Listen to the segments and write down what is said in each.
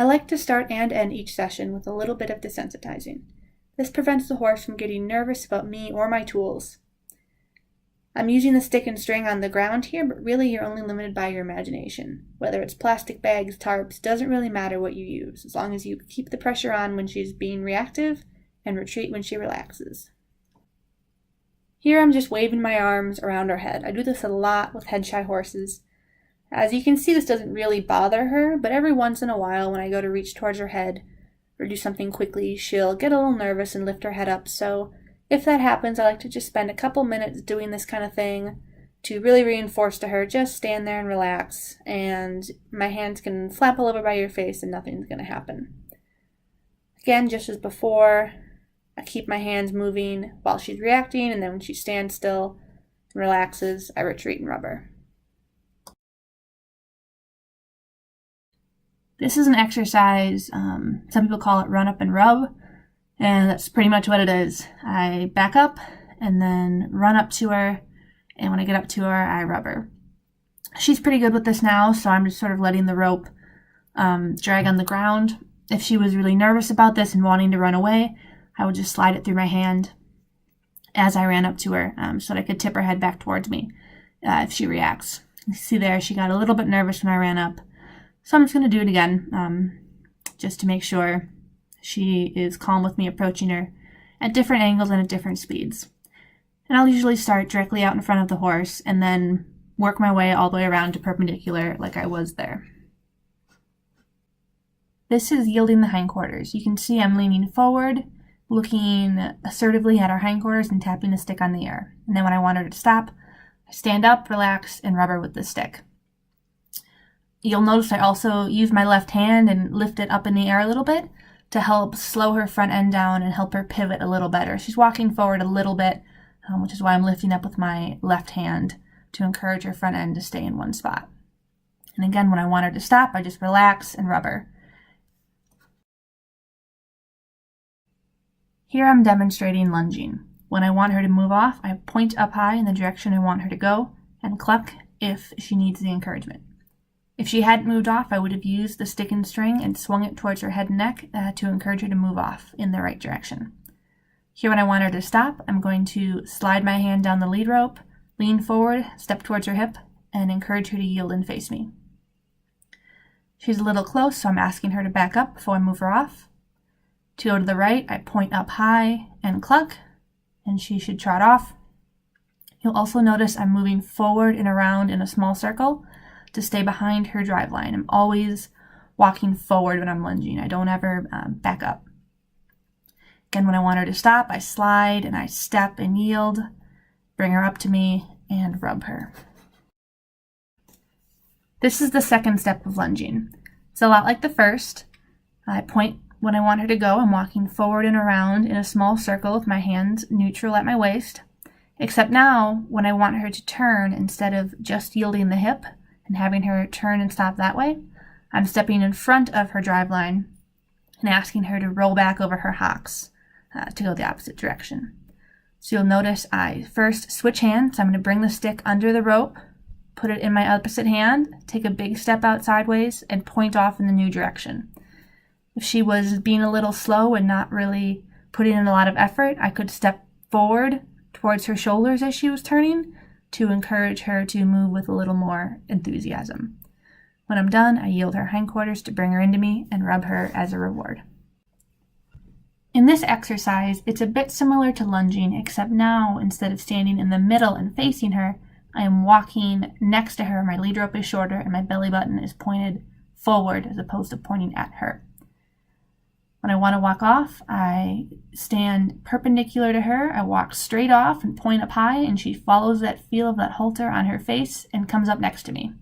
I like to start and end each session with a little bit of desensitizing. This prevents the horse from getting nervous about me or my tools. I'm using the stick and string on the ground here, but really you're only limited by your imagination. Whether it's plastic bags, tarps, doesn't really matter what you use, as long as you keep the pressure on when she's being reactive and retreat when she relaxes. Here I'm just waving my arms around her head. I do this a lot with head-shy horses. As you can see, this doesn't really bother her, but every once in a while when I go to reach towards her head or do something quickly, she'll get a little nervous and lift her head up, so if that happens, I like to just spend a couple minutes doing this kind of thing to really reinforce to her, just stand there and relax, and my hands can flap all over by your face and nothing's going to happen. Again, just as before, I keep my hands moving while she's reacting, and then when she stands still and relaxes, I retreat and rub her. This is an exercise, some people call it run up and rub. And that's pretty much what it is. I back up and then run up to her, and when I get up to her, I rub her. She's pretty good with this now, so I'm just sort of letting the rope drag on the ground. If she was really nervous about this and wanting to run away, I would just slide it through my hand as I ran up to her so that I could tip her head back towards me if she reacts. You see there, she got a little bit nervous when I ran up. So I'm just going to do it again just to make sure she is calm with me approaching her at different angles and at different speeds. And I'll usually start directly out in front of the horse and then work my way all the way around to perpendicular like I was there. This is yielding the hindquarters. You can see I'm leaning forward, looking assertively at her hindquarters and tapping the stick on the air. And then when I want her to stop, I stand up, relax, and rub her with the stick. You'll notice I also use my left hand and lift it up in the air a little bit to help slow her front end down and help her pivot a little better. She's walking forward a little bit, which is why I'm lifting up with my left hand to encourage her front end to stay in one spot. And again, when I want her to stop, I just relax and rub her. Here I'm demonstrating lunging. When I want her to move off, I point up high in the direction I want her to go and cluck if she needs the encouragement. If she hadn't moved off, I would have used the stick and string and swung it towards her head and neck to encourage her to move off in the right direction. Here, when I want her to stop, I'm going to slide my hand down the lead rope, lean forward, step towards her hip, and encourage her to yield and face me. She's a little close, so I'm asking her to back up before I move her off. To go to the right, I point up high and cluck, and she should trot off. You'll also notice I'm moving forward and around in a small circle to stay behind her drive line. I'm always walking forward when I'm lunging. I don't ever back up. Again, when I want her to stop, I slide and I step and yield, bring her up to me, and rub her. This is the second step of lunging. It's a lot like the first. I point when I want her to go. I'm walking forward and around in a small circle with my hands neutral at my waist. Except now, when I want her to turn, instead of just yielding the hip and having her turn and stop that way, I'm stepping in front of her drive line and asking her to roll back over her hocks to go the opposite direction. So you'll notice I first switch hands. So I'm going to bring the stick under the rope, put it in my opposite hand, take a big step out sideways, and point off in the new direction. If she was being a little slow and not really putting in a lot of effort, I could step forward towards her shoulders as she was turning to encourage her to move with a little more enthusiasm. When I'm done, I yield her hindquarters to bring her into me and rub her as a reward. In this exercise, it's a bit similar to lunging, except now, instead of standing in the middle and facing her, I am walking next to her. My lead rope is shorter and my belly button is pointed forward as opposed to pointing at her. When I want to walk off, I stand perpendicular to her. I walk straight off and point up high, and she follows that feel of that halter on her face and comes up next to me.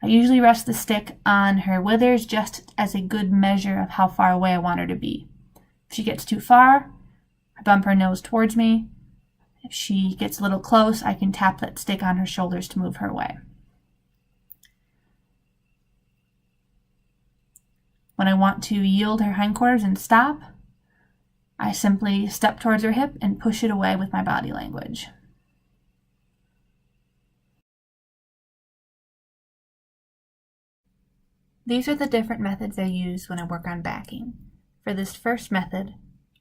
I usually rest the stick on her withers just as a good measure of how far away I want her to be. If she gets too far, I bump her nose towards me. If she gets a little close, I can tap that stick on her shoulders to move her away. When I want to yield her hindquarters and stop, I simply step towards her hip and push it away with my body language. These are the different methods I use when I work on backing. For this first method,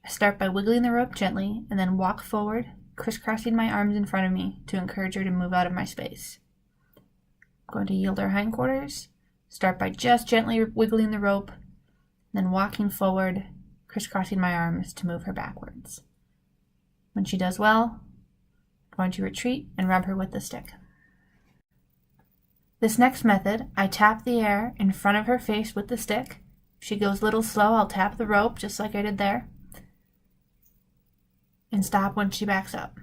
I start by wiggling the rope gently and then walk forward, crisscrossing my arms in front of me to encourage her to move out of my space. I'm going to yield her hindquarters, start by just gently wiggling the rope, then walking forward, crisscrossing my arms to move her backwards. When she does well, I'm going to retreat and rub her with the stick. This next method, I tap the air in front of her face with the stick. If she goes a little slow, I'll tap the rope just like I did there, and stop when she backs up.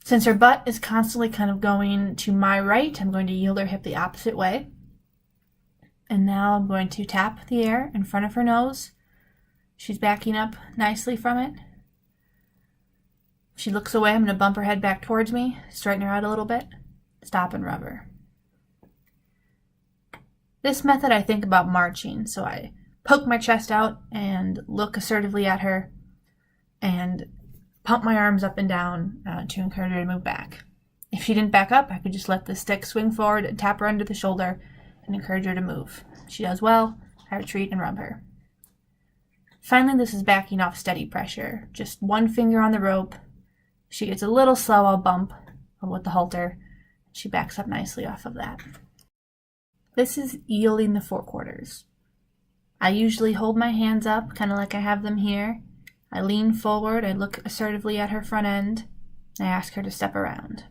Since her butt is constantly kind of going to my right, I'm going to yield her hip the opposite way. And now I'm going to tap the air in front of her nose. She's backing up nicely from it. If she looks away, I'm going to bump her head back towards me, straighten her out a little bit, stop and rub her. This method I think about marching, so I poke my chest out and look assertively at her and pump my arms up and down to encourage her to move back. If she didn't back up, I could just let the stick swing forward and tap her under the shoulder and encourage her to move. If she does well, I retreat and rub her. Finally, this is backing off steady pressure. Just one finger on the rope. If she gets a little slow, I'll bump with the halter. She backs up nicely off of that. This is yielding the forequarters. I usually hold my hands up, kind of like I have them here. I lean forward, I look assertively at her front end, and I ask her to step around.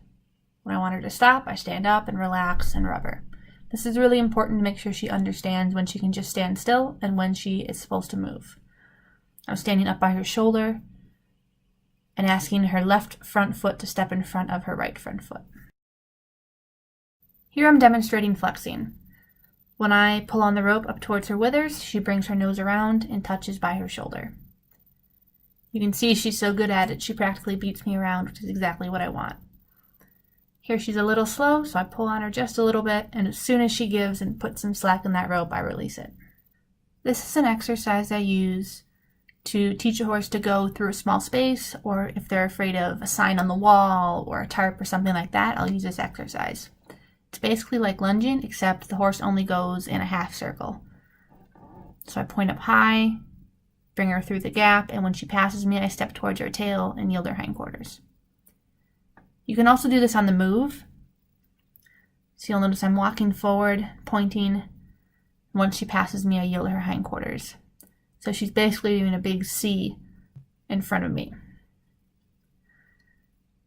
When I want her to stop, I stand up and relax and rub her. This is really important to make sure she understands when she can just stand still and when she is supposed to move. I'm standing up by her shoulder and asking her left front foot to step in front of her right front foot. Here I'm demonstrating flexing. When I pull on the rope up towards her withers, she brings her nose around and touches by her shoulder. You can see she's so good at it, she practically beats me around, which is exactly what I want. Here she's a little slow, so I pull on her just a little bit, and as soon as she gives and puts some slack in that rope, I release it. This is an exercise I use to teach a horse to go through a small space, or if they're afraid of a sign on the wall or a tarp or something like that, I'll use this exercise. It's basically like lunging, except the horse only goes in a half circle. So I point up high, bring her through the gap, and when she passes me, I step towards her tail and yield her hindquarters. You can also do this on the move. So you'll notice I'm walking forward, pointing. Once she passes me, I yield her hindquarters. So she's basically doing a big C in front of me.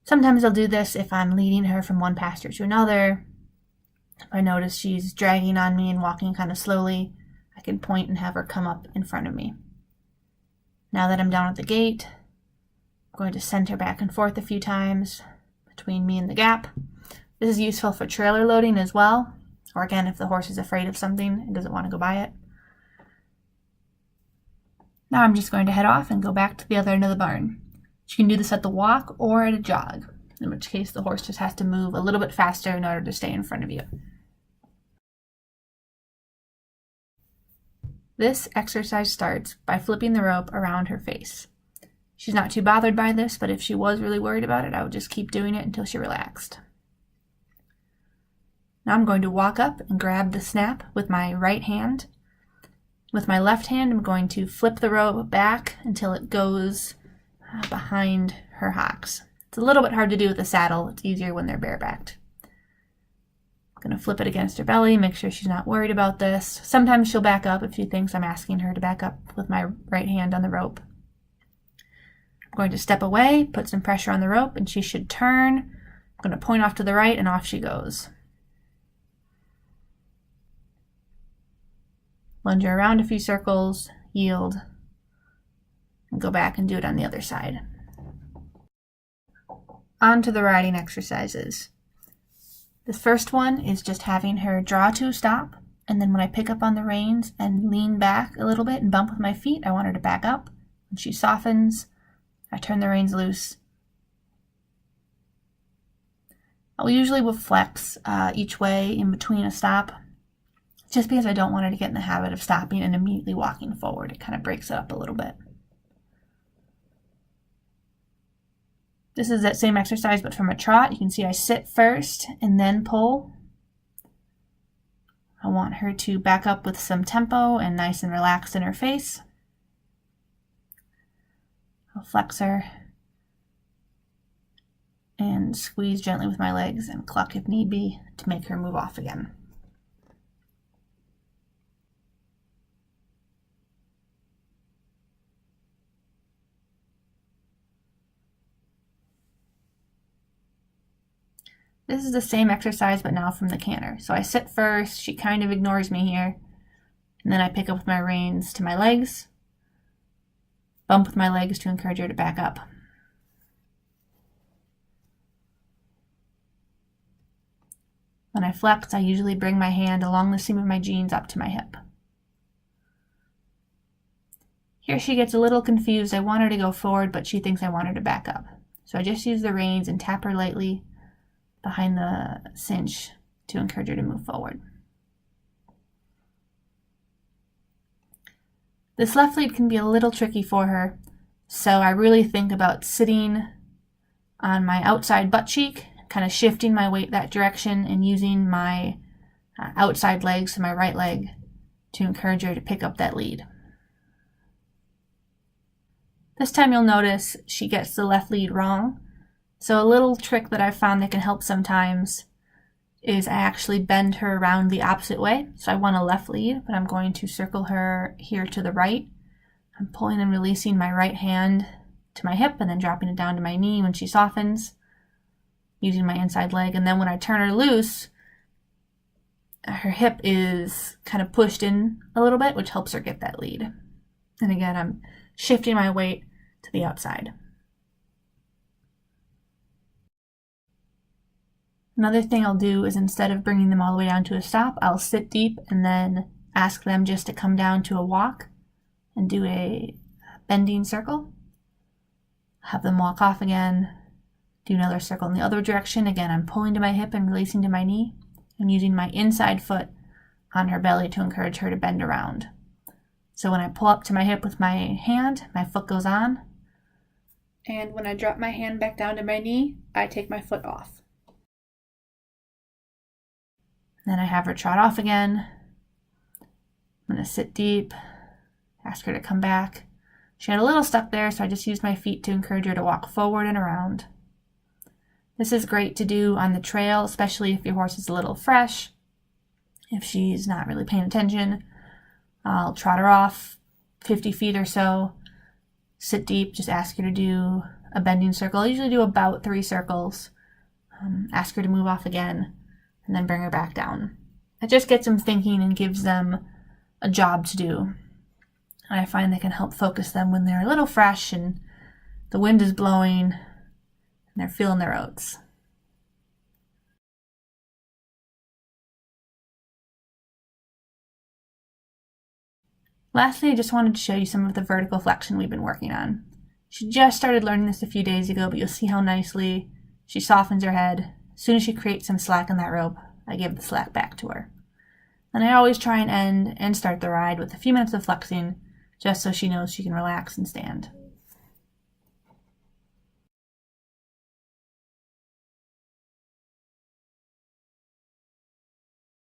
Sometimes I'll do this if I'm leading her from one pasture to another. If I notice she's dragging on me and walking kind of slowly, I can point and have her come up in front of me. Now that I'm down at the gate, I'm going to send her back and forth a few times between me and the gap. This is useful for trailer loading as well, or again, if the horse is afraid of something and doesn't want to go by it. Now I'm just going to head off and go back to the other end of the barn. You can do this at the walk or at a jog, in which case the horse just has to move a little bit faster in order to stay in front of you. This exercise starts by flipping the rope around her face. She's not too bothered by this, but if she was really worried about it, I would just keep doing it until she relaxed. Now I'm going to walk up and grab the snap with my right hand. With my left hand, I'm going to flip the rope back until it goes behind her hocks. It's a little bit hard to do with a saddle. It's easier when they're barebacked. I'm going to flip it against her belly, make sure she's not worried about this. Sometimes she'll back up if she thinks I'm asking her to back up with my right hand on the rope. I'm going to step away, put some pressure on the rope, and she should turn. I'm going to point off to the right, and off she goes. Lunge her around a few circles, yield, and go back and do it on the other side. On to the riding exercises. The first one is just having her draw to a stop, and then when I pick up on the reins and lean back a little bit and bump with my feet, I want her to back up. When she softens, I turn the reins loose. I usually will flex each way in between a stop, just because I don't want her to get in the habit of stopping and immediately walking forward. It kind of breaks it up a little bit. This is that same exercise, but from a trot. You can see I sit first and then pull. I want her to back up with some tempo and nice and relaxed in her face. I'll flex her and squeeze gently with my legs and cluck if need be to make her move off again. This is the same exercise, but now from the canter. So I sit first, she kind of ignores me here, and then I pick up with my reins to my legs, bump with my legs to encourage her to back up. When I flex, I usually bring my hand along the seam of my jeans up to my hip. Here she gets a little confused. I want her to go forward, but she thinks I want her to back up. So I just use the reins and tap her lightly behind the cinch to encourage her to move forward. This left lead can be a little tricky for her, so I really think about sitting on my outside butt cheek, kind of shifting my weight that direction and using my outside leg, so my right leg, to encourage her to pick up that lead. This time you'll notice she gets the left lead wrong. So a little trick that I've found that can help sometimes is I actually bend her around the opposite way. So I want a left lead, but I'm going to circle her here to the right. I'm pulling and releasing my right hand to my hip and then dropping it down to my knee when she softens, using my inside leg. And then when I turn her loose, her hip is kind of pushed in a little bit, which helps her get that lead. And again, I'm shifting my weight to the outside. Another thing I'll do is instead of bringing them all the way down to a stop, I'll sit deep and then ask them just to come down to a walk and do a bending circle. Have them walk off again, do another circle in the other direction. Again, I'm pulling to my hip and releasing to my knee and using my inside foot on her belly to encourage her to bend around. So when I pull up to my hip with my hand, my foot goes on. And when I drop my hand back down to my knee, I take my foot off. Then I have her trot off again. I'm going to sit deep, ask her to come back. She had a little stuck there, so I just used my feet to encourage her to walk forward and around. This is great to do on the trail, especially if your horse is a little fresh. If she's not really paying attention, I'll trot her off 50 feet or so, sit deep, just ask her to do a bending circle. I usually do about 3 circles. Ask her to move off again, and then bring her back down. It just gets them thinking and gives them a job to do. And I find they can help focus them when they're a little fresh and the wind is blowing and they're feeling their oats. Lastly, I just wanted to show you some of the vertical flexion we've been working on. She just started learning this a few days ago, but you'll see how nicely she softens her head. As soon as she creates some slack in that rope, I give the slack back to her. And I always try and end and start the ride with a few minutes of flexing, just so she knows she can relax and stand.